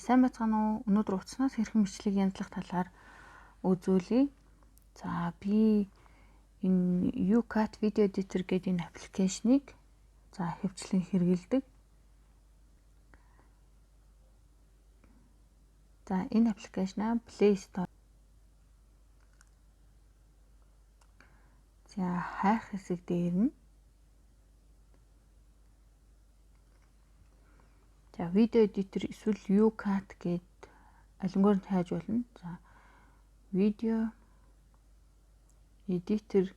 Сайн байцгаана уу? Өнөөдөр утаснаас хэрхэн бичлэгийг янзлах талаар үзүүлье. За би энэ UCAT Video Editor гэдэг энэ аппликейшнийг хэвчлэн хэрэглэдэг. За энэ аппликейшнаа Play Store. За хайх хэсэг дээр нь Video Editor эсвэл UCAT гэд алингаар нь хайж болно. За Video Editor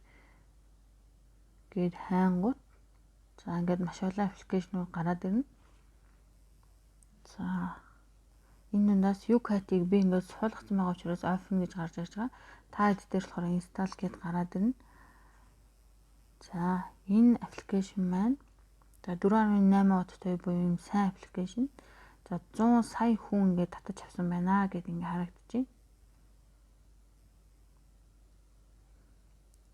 гэд хайнгууд ингээд маш олон аппликейшнууд гараад ирнэ. За энэ дундаас UCAT-ийг би ингээд суулгацсан байгаа учраас open гэж гарч ирж байгаа. Та хэд дээр болохоор install гэд гараад ирнэ. За энэ аппликейшн маань 4.8 Вт-тэй буюу юм сайн аппликейшн. За 100 сая хүн ингээд татаж авсан байна гэд ингээд харагдаж байна.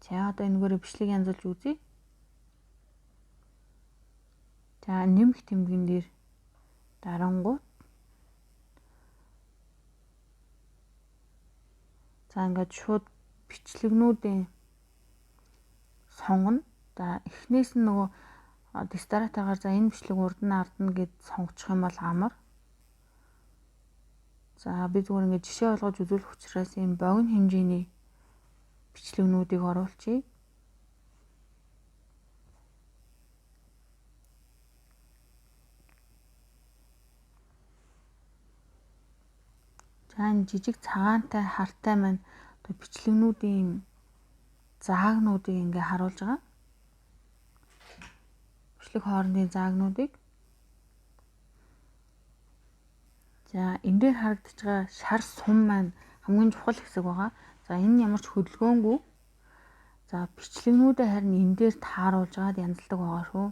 За одоо энэгээр бичлэг янзлж үзье. За нэмэх тэмдгэн дээр дарангууд. За ингээд шууд бичлэгнүүдийн сонгоно. За эхнээс нь нөгөө дистратагаар за энэ бичлэг урд нь ард нь гэд сонгочих юм бол амар. За би зүгээр ингээд жишээ болгож үзүүлэх учраас энэ богино хэмжээний бичлэгнүүдийг оруулчихъя. За энэ жижиг цагаантай хартай маань одоо бичлэгнүүдийн заагнуудыг ингээд харуулж байгаа. Бичлэг хоорондын заагнуудыг. За энэ дээр харагдаж байгаа шар сум маань хамгийн чухал хэсэг байгаа. За энэ ямар ч хөдөлгөөнгүй. За бичлэгнүүдээ харин энэ дээр тааруулж гаад янзалдаг байгаа шүү.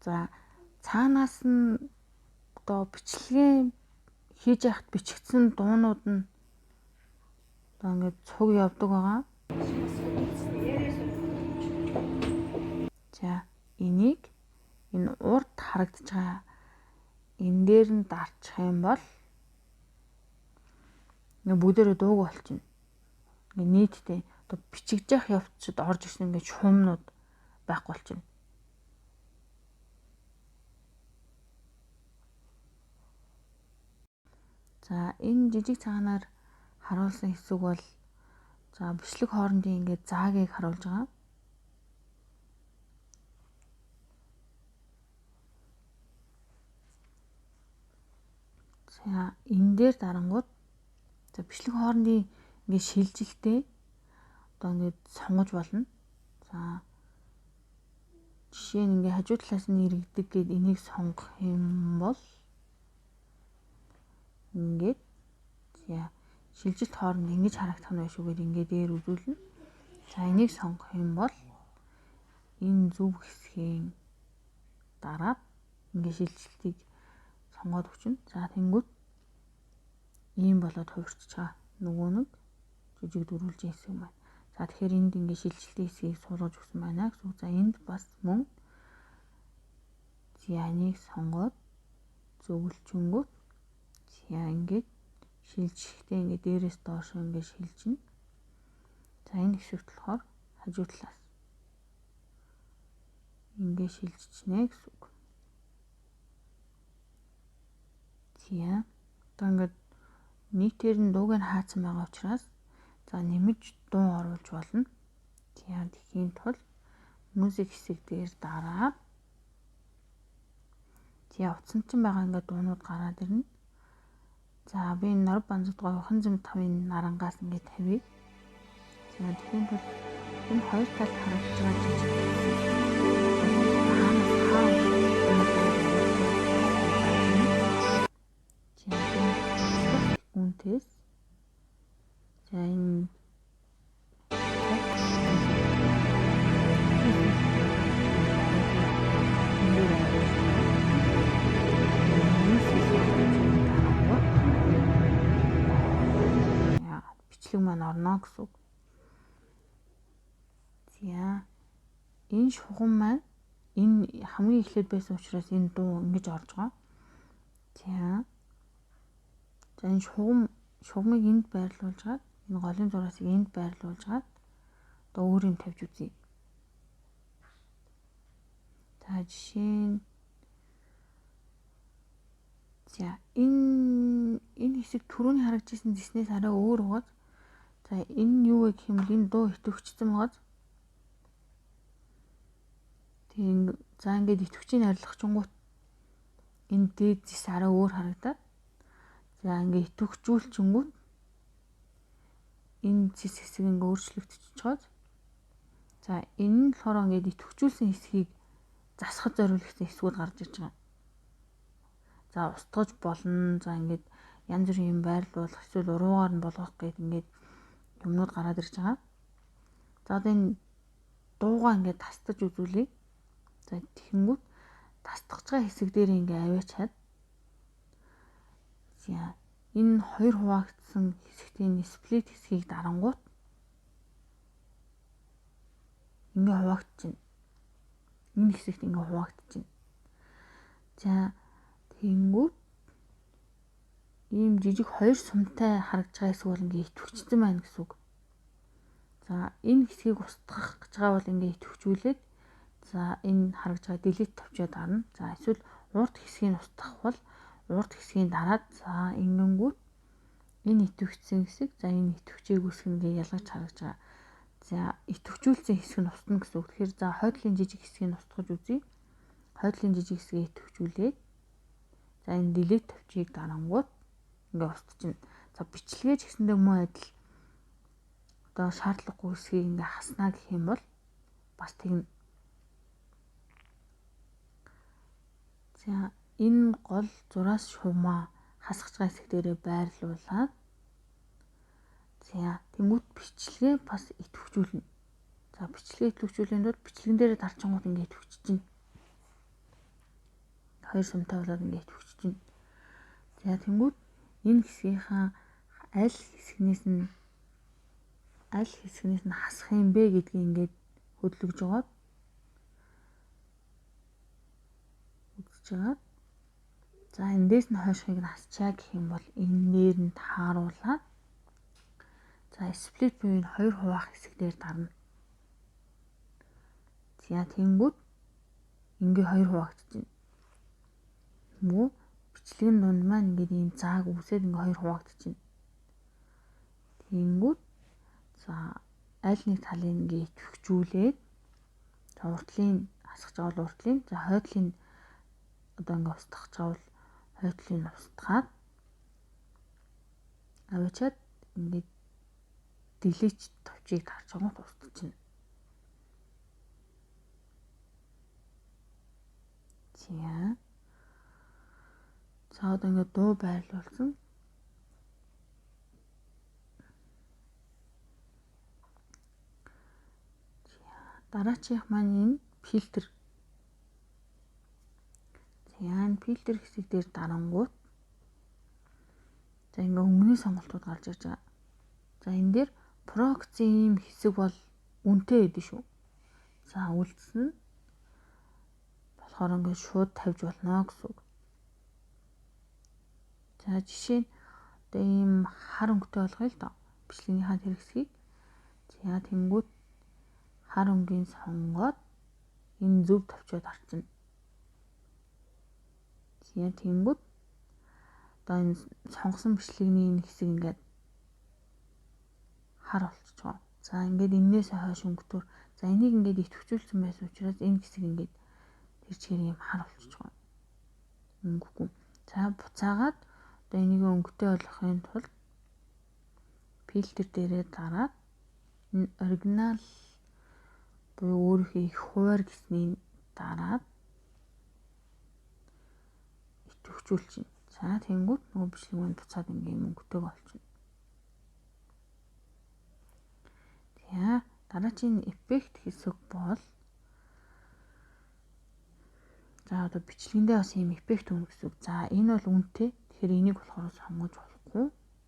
За цаанаас нь одоо бичлэгийн хийж яхад бичигдсэн дуунууд нь одоо ингээд цуг явдаг байгаа. За энийг энэ урд харагдаж байгаа энэ дээр нь дарчих юм бол ингээ бүгдээрээ дууг болчихно. Ингээ нийтдээ одоо бичигдэж явах явцад орж ирсэн ингээ шуумнууд байхгүй болчихно. За энэ жижиг цагаанаар харуулсан хэсэг бол за бичлэг хоорондын ингээ заагийг харуулж байгаа. За энэ дээр дарангууд за бичлэг хоорондын ингээ шилжилтээ одоо ингээд сонгож болно. За жишээ нь ингээ хажуу талаас нь иргэдэг гэд энийг сонгох юм бол ингээд за шилжилт хооронд ингэж харагдах нь байшгүй гэд ингээ дээр үзүүлнэ. За энийг сонгох юм бол энэ зөв хэсгийн дараа ингээ шилжилтийг сонгоод өгчнө. За тэнгүүт ийм болоод хувирчиж байгаа. Нөгөө нэг жижиг дөрвөлжин хэсэг маань. За тэгэхээр энд ингээ шилжилтийн хэсгийг суулгаж өгсөн байна гэсэн. За энд бас мөн зяаныг сонгоод зөвлөчөнгөт за ингээд шилжихдээ ингээ дээрээс доош ингээ шилжинэ. За энэ хэсэгт болохоор хажуу талаас ингээ шилжчихнэ гэсэн үг. За одоо ингээд нийтээр нь дууг нь хаацсан байгаа учраас за нэмж дуу оруулж болно. За тэхийн тулд музик хэсэг дээр дараад за утасанчин байгаа ингээд дуунууд гараад ирнэ. За би энэ нор банзудгой 2.5-ын нарангаас ингээд тавья. За тэхийн тулд энэ хоёр талд харагдаж байгаа жижиг үнэтэйс за энэ бичлэг маань орно гэсэн үг. За энэ шугам маань энэ хамгийн эхлээд байсан учраас энэ дуу ингэж орж байгаа. За. За энэ шугамыг энд байрлуулж гад энэ голын зураасыг энд байрлуулж гад одоо өөр юм тавьж үзье. За жишээ нь за энэ хэсэг түрүүний харагдж байсан диснээс арай өөр байгаа. За энэ нь юу вэ гэх юм бол энэ дуу идэвхжсэн байгаа. Тийм за ингээд идэвхжийг арилгахчингууд энэ дээд зис арай өөр харагдаад. За ингээд идэвхжүүлчингүүд энэ зис хэсэг ингээд өөрчлөгдөж чад. За энэ нь болохоор ингээд идэвхжүүлсэн хэсгийг засахад зориулсан хэсгүүд гарч ирж байгаа. За устгаж болно. За ингээд янз бүрийн юм байрлуулах, эсвэл уруугаар нь болгох гэдэг ингээд юмнууд гараад ирж байгаа. За одоо энэ дуугаа ингээд тастаж үзүүлье. За тэгэнгүүт тастгаж байгаа хэсэг дээр ингээд аваачаад. За энэ хоёр хуваагдсан хэсэгтийн сплит хэсгийг дарангуут ингээд хуваагдчихна. Энэ хэсэгт ингээд хуваагдчихна. За тэгэнгүүт ийм жижиг хоёр сумтай харагдж байгаа хэсэг бол ингээд идэвхжсэн байна гэсэн үг. За энэ хэсгийг устгах гэж байгаа бол ингээд идэвхжүүлээд за энэ харагдж байгаа delete тавьчаад дарна. За эсвэл урд хэсгийг устгах бол урд хэсгийн дараад за ингэнгүүт энэ идэвхжсэн хэсэг за энэ идэвхжээгүй хэсэг ингээд ялгаж харагдж байгаа. За идэвхжүүлсэн хэсэг нь устна гэсэн үг. Тэгэхээр за хойдлын жижиг хэсгийг устгаж үзье. Хойдлын жижиг хэсгийг идэвхжүүлээд за энэ delete тавьчийг дарангууд ингээд устчихна. За бичлэгээ ч гэсэндээ мөн адил одоо шаардлагагүй хэсгийг ингээд хаснаа гэх юм бол бас тэгнэ. За энэ гол зураас шугамаа хасгаж байгаа хэсэг дээрээ байрлуулаад за тэнгуут бичлэгээ бас идэвхжүүлнэ. За бичлэгээ идэвхжүүлэхэд бол бичлэгэн дээрээ дарчингууд ингээд идэвхжиж байна. Хоёр сумтай болоод ингээд идэвхжиж байна. За тэнгуут энэ хэсгийнхаа аль хэсгнээс нь хасах юм бэ гэдгийг ингээд хөдөлгөж байгаа. За эндээс нь хойшхыг нь хасчаа гэх юм бол энээр нь тааруулаад за split буюу энэ хоёр хуваах хэсэг дээр дарна. За тэнгүүд ингээ хоёр хуваагдчихна. Мөн бичлэгэн дунд маань ингээд ийм зааг үсээд ингээ хоёр хуваагдчихна. Тэнгүүд за аль нэг талыг ингээ идэвхжүүлээд за уртлын хасгаж байгаа бол уртлын за хойдлын одоо ингээ устгах гэж бол хойдлыг устгаад аваачаад ингээд delete товчийг тарж байгаа устчихна. За одоо ингээд дуу байрлуулсан. Дараачих маань энэ фильтр. За энэ фильтр хэсэг дээр дарангуут. За ингээ өнгөний сонголтууд гарч ирж байгаа. За энэ дээр proxy ийм хэсэг бол үнэтэй байдэн шүү. За үлдсэн нь болохоор ингээ шууд тавьж болно гэсэн үг. За жишээ нь одоо ийм хар өнгөтэй болгоё л доо. Бичлэгийнхаа тэр хэсгийг. За тэнгүүд хар өнгийн сонгоод энэ зөв тавьчаад арчна. За тэнгүүд одоо энэ сонгосон бичлэгний энэ хэсэг ингээд хар болчихж байгаа. За ингээд энээс хойш өнгөтөр. За энийг ингээд идэвхжүүлсэн байсан учраас энэ хэсэг ингээд тэр чигээр юм хар болчихж байгаа. Өнгөгүй. За буцаагаад одоо энийг өнгөтэй болгохын тулд фильтр дээрээ дараад энэ оригинал буюу өөрийнхөө их хуваар гэсний дараад идэвхжүүлчихнэ. За тэнгууд нөгөө бичлэг маань буцаад ингээм өнгөтэйг болчихно. За дараагийн эффект хэсэг бол за одоо бичлэгэндээ бас ийм эффект өгнө гэсэн үг. За энэ бол үнэтэй. Тэгэхээр энийг болохоор сонгож болохгүй.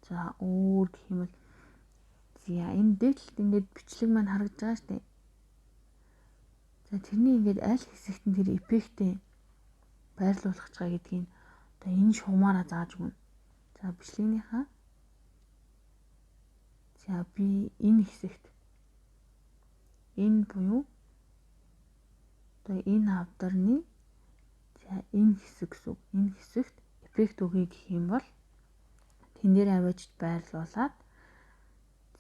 За өөр гэх юм бол за энэ дээдлэлт ингээд бичлэг маань харагдж байгаа шүү дээ. За тэрний ингээд аль хэсэгт нь тэр эффектээ байрлуулах гэж байгаа гэдгийг Одоо энэ шугамаараа зааж өгнө. За бичлэгнийхаа за би энэ хэсэгт энэ буюу одоо энэ авдарны за энэ хэсэг гэсэн. Энэ хэсэгт эффект өгье гэх юм бол тэн дээр аваачд байрлуулад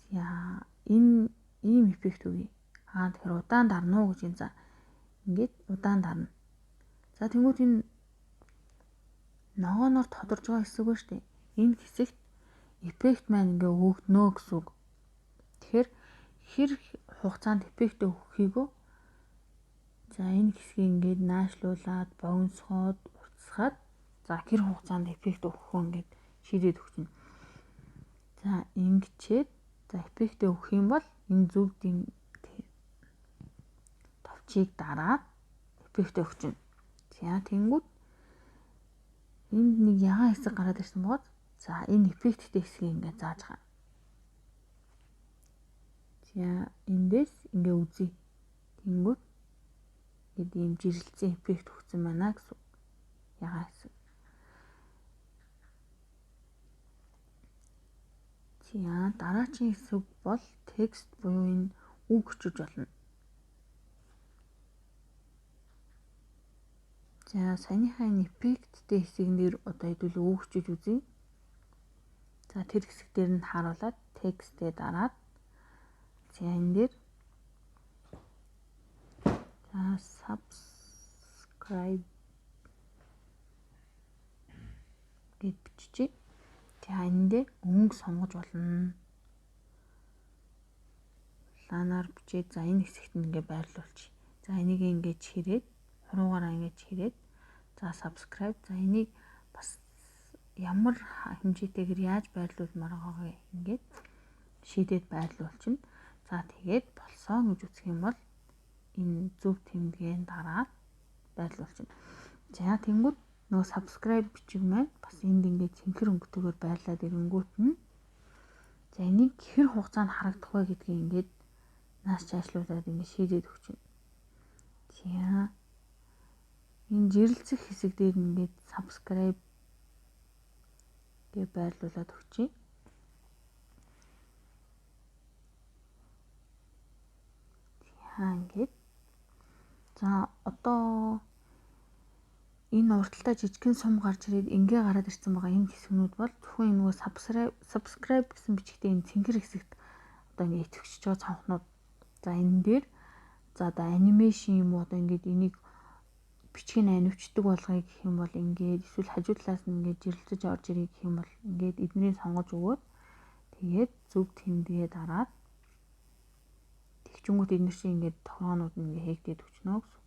за энэ ийм эффект өгье. Тэгэхээр удаан дарна уу гэж юм. За ингээд удаан дарна. За тэнгуут энэ ногооноор тодорж байгаа хэсэг ба штэ. Энэ хэсэгт эффект маань ингээ өгнө гэсэн үг. Тэгэхээр хэр хугацаанд эффект өгөхийгөө за энэ хэсгийг ингээд наашлуулад богиносгоод уртсгаад за хэр хугацаанд эффект өгөх вэ ингээд шийдээд өгч нь. За ингэчээд за эффект өгөх юм бол энэ зүгдийн товчийг дараад эффект өгч нь. За тэнгууд энд нэг ягаан хэсэг гараад ирсэн бод. За энэ эффекттэй хэсгийг ингээд зааж байгаа. За эндээс ингээ үзье. Тэнгүүд ийм жирэлцэн эффект өгсөн байна гэсэн. Ягаан хэсэг. За дараагийн хэсэг бол текст буюу энэ үг өчөж болно. За саяныхаа энэ эффекттэй хэсэгэн дээр одоо хэдүүл үг өчөж үзье. За тэр хэсэг дээр нь харуулад текстээ дараад за энэ дээр за subscribe гэж бичиж. За энэ дээр өнгө сонгож болно. Ланаар бичээд за энэ хэсэгт ингээ байрлуулчих. За энийг ингээ чирээд хуруугаараа ингээ чирээд за subscribe за энийг бас ямар хэмжээтэйгээр яаж байрлуулмаар байгаагаа ингээд шийдээд байрлуулчихна. За тэгээд болсон гэж үзэх юм бол энэ зөв тэмдгээн дараад байрлуулчихна. За тэнгууд нөгөө subscribe бичиг маань бас энд ингээд цэнхэр өнгөтэйгээр байрлаад ирэнгүүт нь за энийг хэр хугацаанд харагдах вэ гэдгийг ингээд нааш чаашлуулад ингээд шийдээд өгч байна. За энэ жирэлцэх хэсэг дээр ингээд subscribe гэж байрлуулад өгчий. За ингээд за одоо энэ урталтаа жижигхэн сум гарч ирээд ингээ гараад ирсэн байгаа энэ хэсгнүүд бол зөвхөн энэ нөгөө subscribe гэсэн бичгтээ энэ цэнхэр хэсэгт одоо ингээ итгэвчж байгаа цонхнууд. За энэ дээр за одоо анимашн юм уу одоо ингээд энийг бичгийг анимчдаг болгоё гэх юм бол ингээд эсвэл хажуу талаас нь ингээд жирэлцэж орж ирэх гэх юм бол ингээд эднийг сонгож өгөөд тэгээд зөв тэмдгээ дараад тэгчэнгүүт эдгээр чинь ингээд тогоонууд нь ингээд хээгдээд өчнө гэсэн.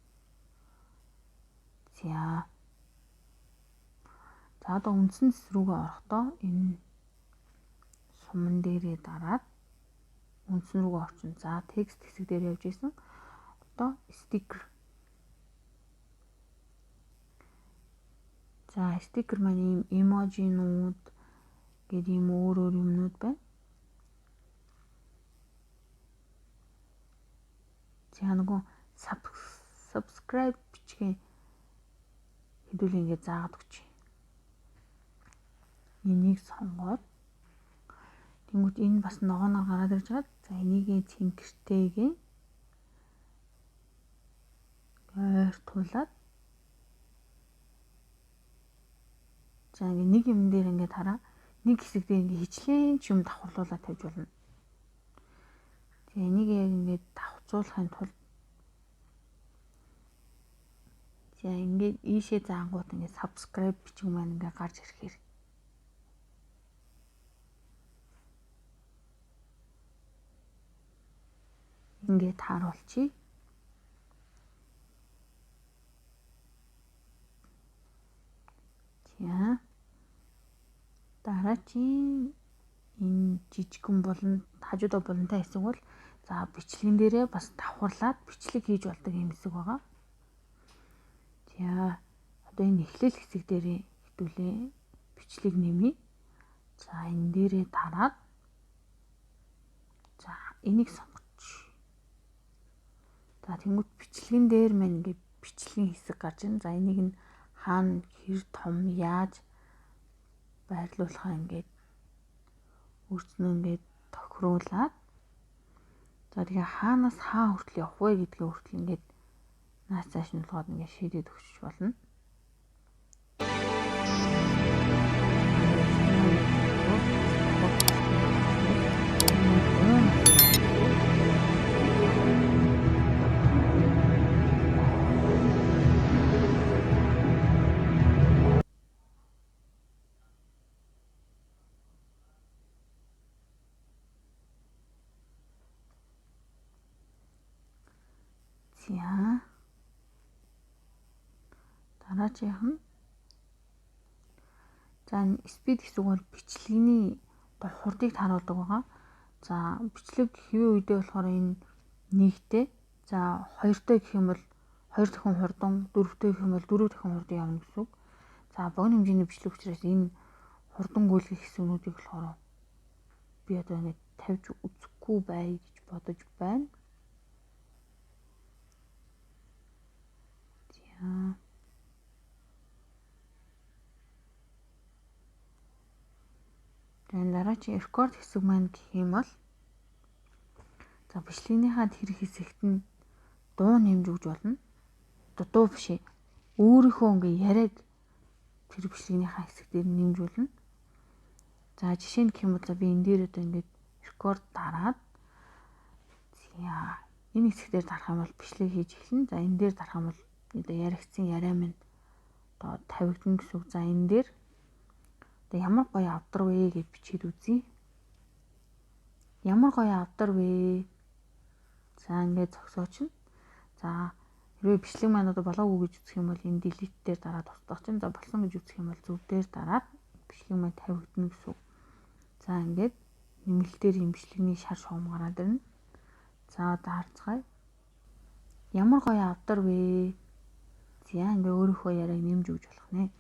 За одоо үндсэн зэс рүүгээ орохдоо энэ суман дээрээ дараад үндсэн рүүгээ орчин. За текст хэсэг дээр явж исэн. Одоо стикер. За стикер маань ийм эможинууд гэдэг ийм өөр юмнууд байна. За нөгөө subscribe бичгээ хэдүүл ингээд заагаад өгч. Энийг сонгоод тэнгуут энэ бас ногооноор гараад ирж байгаа. За энийг цэнхэртэйгээ ойртуулад за ингээ нэг юм дээр ингээд хараа нэг хэсэг дээр ингээ хичлэн ч юм давхарлуулаад тавьж болно. Тэгээ энийг яг ингээд давхцуулахын тулд за ингээд ийшээ заангууд ингээд subscribe бичиг маань ингээд гарч ирэхээр ингээд тааруулчих. За дараагийн энэ жижигхэн болон хажуудаа болонтой хэсэг бол за бичлэгэн дээрээ бас давхарлаад бичлэг хийж болдог юм хэсэг байгаа. За одоо энэ эхлэл хэсэг дээрээ хитүүлээ бичлэг нэмье. За энэ дээрээ дараад за энийг сонгоч. За тэнгуут бичлэгэн дээр маань ингээд бичлэгийн хэсэг гарч ирнэ. За энийг нь хаана хэр том яаж байрлуулахаа ингээд өөрснөө ингээд тохируулаад за тэгээ хаанаас хаа хүртэл явах вэ гэдгээ хүртэл ингээд наац цааш нь болгоод ингээд шийдээд өгч болно. За дараачих нь за спид гэсэн үг бол бичлэгний хурдыг тааруулдаг байгаа. За бичлэг хэвийн үедээ болохоор энэ нэгтэй. За хоёртой гэх юм бол 2 дахин хурдан, дөрөвтэй гэх юм бол 4 дахин хурдан явна гэсэн үг. За богино хэмжээний бичлэг учраас энэ хурдан гүйлгэх хэсгүүдийг болохоор би одоо ингэ тавьж үзэхгүй бай гэж бодож байна. За дараагийн рекорд хэсэг маань гэх юм бол за бичлэгнийхаа тэр хэсэгт нь дуу нэмж өгч болно. Дуу биш ээ. Өөрийнхөө ингээ яриаг тэр бичлэгнийхаа хэсэг дээр нэмж болно. За жишээ нь гэх юм бол би энэ дээр одоо ингээд рекорд дараад за энэ хэсэг дээр дарах юм бол бичлэг хийж эхэлнэ. За энэ дээр дарах юм бол одоо яригдсан яриа минь одоо тавигдана гэсэн үг. За энэ дээр одоо ямар гоё авдар вэ гэж бичиж үзье. Ямар гоё авдар вэ. За ингээд зогсооч. За хэрвээ бичлэг маань одоо болоогүй гэж үзэх юм бол энэ delete дээр дараад устгах чинь. За болсон гэж үзэх юм бол зөв дээр дараад бичлэг маань тавигдана гэсэн үг. За ингээд нэмэлтээр юм бичлэгний шар шугам гараад ирнэ. За одоо харцгаая. Ямар гоё авдар вэ. За ингээ өөрийнхөө яриаг нэмж өгч болох нэ.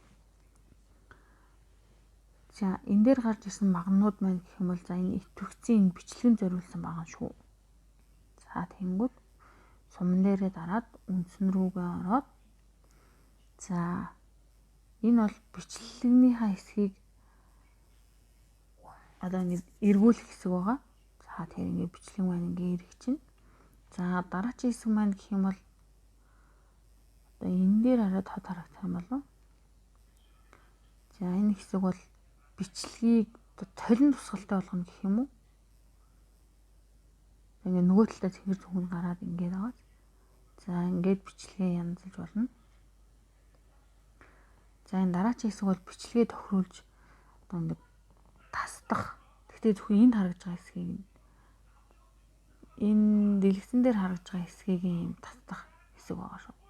За энэ дээр гарч ирсэн магнууд маань гэх юм бол за энэ идэвхцэн энэ бичлэгэн зориулсан байгаа шүү. За тэнгүүд суман дээрээ дараад үндсэн рүүгээ ороод за энэ бол бичлэгнийхаа хэсгийг одоо ингэ эргүүлэх хэсэг байгаа. За тэр ингэ бичлэг маань ингэ эргэж чинь. За дараагийн хэсэг маань гэх юм бол одоо энэ дээр хараад хот харагдах юм болов. За энэ хэсэг бол бичлэгийг толин тусгалтай болгоно гэх юм уу. Ингээ нөгөө талдаа цэвэр зөвхөн гараад ингээд байгаа. За ингээд бичлэгээ янзалж болно. За энэ дараагийн хэсэг бол бичлэгээ тохируулж одоо ингээд тасдах. Гэхдээ зөвхөн энд харагдж байгаа хэсгийг энэ дэлгэцэн дээр харагдж байгаа хэсгийг юм тасдах хэсэг байгаа шүү.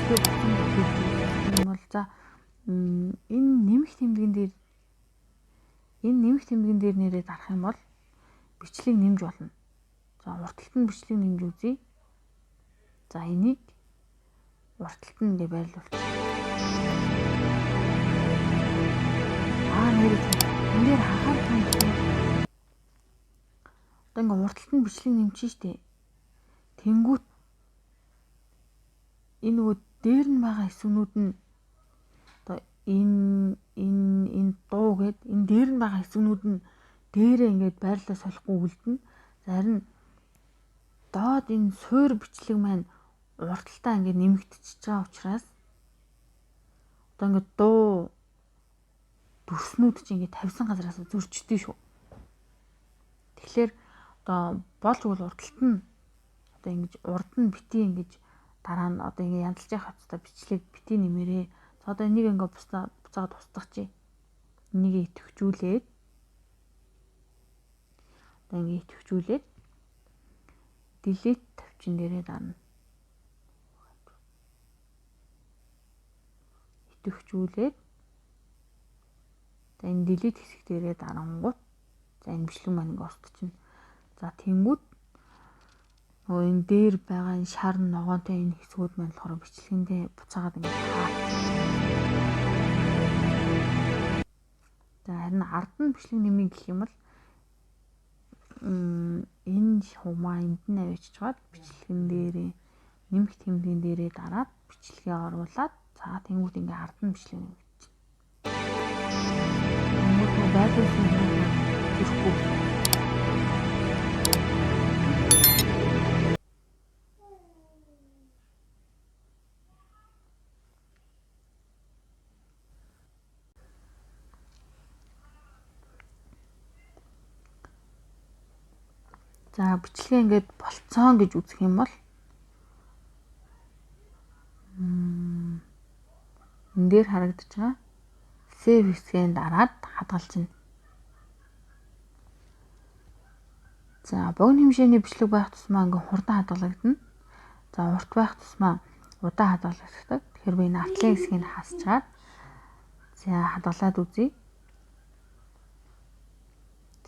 Энэ бол за энэ нэмэх тэмдгэн дээр нэрээ дарах юм бол бичлэг нэмж болно. За урталт нь бичлэг нэмж үзье. За энийг урталт нь ингээ байрлуулчих. Нэрээ энэ дээр хахаар юм. Одоо ингээ урталт нь бичлэг нэмчин штэ. Тэнгүүт энэ нөгөө дээр нь байгаа хэсгүүд нь одоо энэ дуу гэд энэ дээр нь байгаа хэсгүүд нь дээрээ ингээд байрлалаа солихгүй үлдэнэ. Зарим доод энэ суур бичлэг маань урталтаа ингээд нэмэгдчихэж байгаа учраас одоо ингээд дуу дүрснүүд чинь ингээд тавьсан газараас зөрчдөг шүү. Тэгэхээр одоо болж бол урталт нь одоо ингэж урд нь бити ингэж дараа нь одоо ингэ янзлж явах хэвээр бичлэг бити нэмэрээ. За одоо энийг ингээ буцаад устгах чи. Энийг идэвхжүүлээд одоо ингээ идэвхжүүлээд delete тавчин дээрээ дарна. Идэвхжүүлээд за энэ delete хэсэг дээрээ дарангуут за энэ бичлэг маань ингээ устчихна. За тэнгүүд энэ дээр байгаа энэ шар ногоонтой энэ хэсгүүд маань болохоор бичлэгэндээ буцаагаад ингэ таа. За харин ард нь бичлэг нэмийг гэх юм бол энэ хумаа энд нь авчижгаад бичлэгэн дээрээ нэмэх тэмдгийн дээрээ дараад бичлэгээ оруулаад за тэнгууд ингээ ард нь бичлэг өгч. Тэнгууд байлуулсан юм зүрхгүй. За бичлэгээ ингээд болцсон гэж үзэх юм бол энэ дээр харагдаж байгаа save хэсгийн дараад хадгалж байна. За богино хэмжээний бичлэг байх тусмаа ингээд хурдан хадгалагдана. За урт байх тусмаа удаан хадгалагддаг. Тэгэхээр би энэ артлын хэсгийг хасчаад за хадгалаад үзье.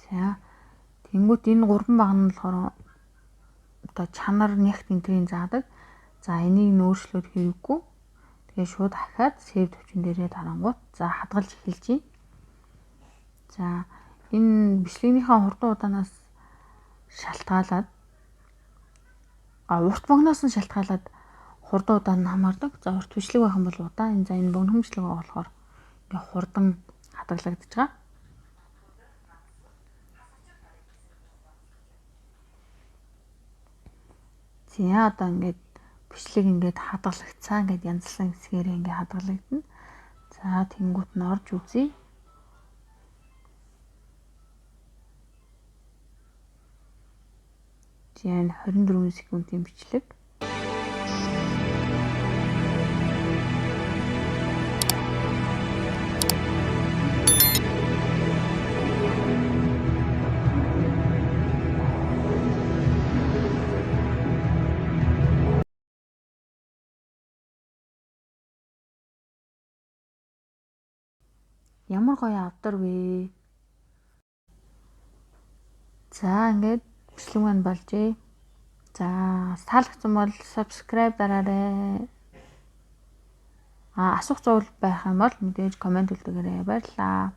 За тэнгуут энэ 3 баг нь болохоор одоо чанар нягт энтрийн заадаг. За энийг нөөцлөөд хэрэггүй. Тэгээ шууд дахиад save төвчин дээрээ дарангуут за хадгалж эхэлж байна. За энэ бичлэгнийхээ хурдан удаанаас шалтгаалаад урт богноос нь шалтгаалаад хурдан удаан нь хамаардаг. За урт бичлэг байх юм бол удаан. За энэ богино бичлэг болохоор ингээ хурдан хадгалагдаж байгаа. За одоо ингээд бичлэг ингээд хадгалагдсан ингээд янзлсан хэсгээрээ ингээд хадгалагдана. За тэнгуут нь орж үзье. За энэ 24 секундын бичлэг. Ямар гоё авдар вэ? За ингээд бичлэг маань болжээ. За таалагдсан бол subscribe дараарай. Асуух зүйл байх юм бол мэдээж комент үлдээгээрэй. Баярлалаа.